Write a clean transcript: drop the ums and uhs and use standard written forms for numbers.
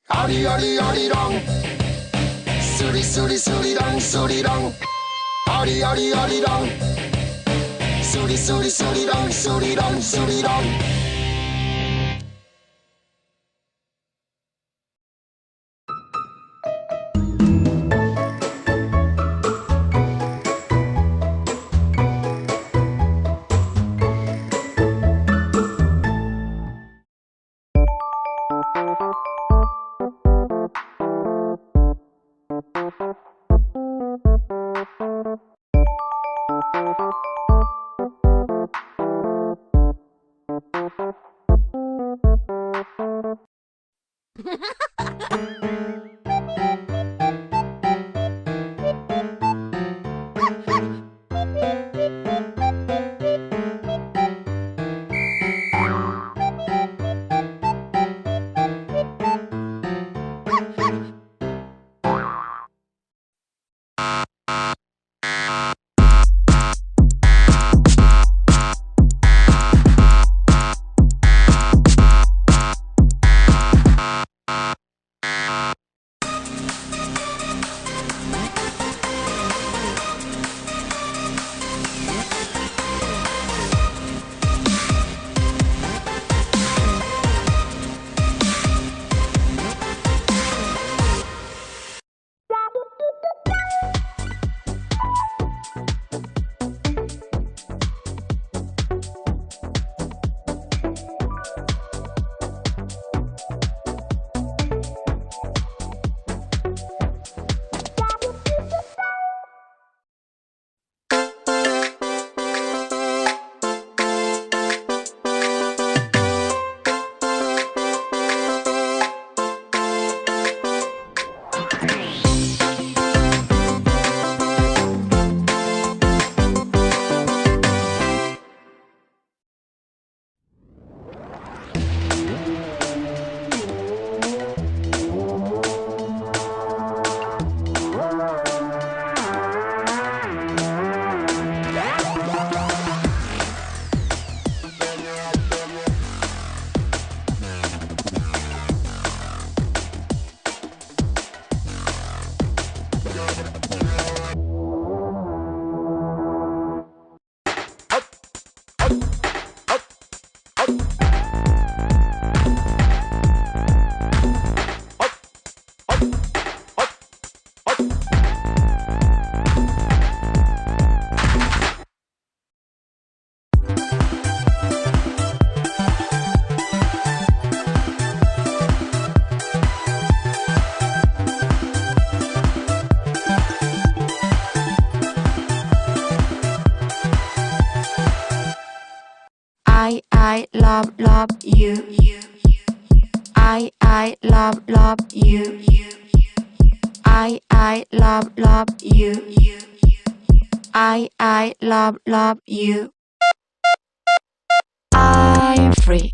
ありありありらんスリスリスリランスリランありありありらんスリスリスリランスリランスリランI love you. I love you. I love you. I love you. I am free.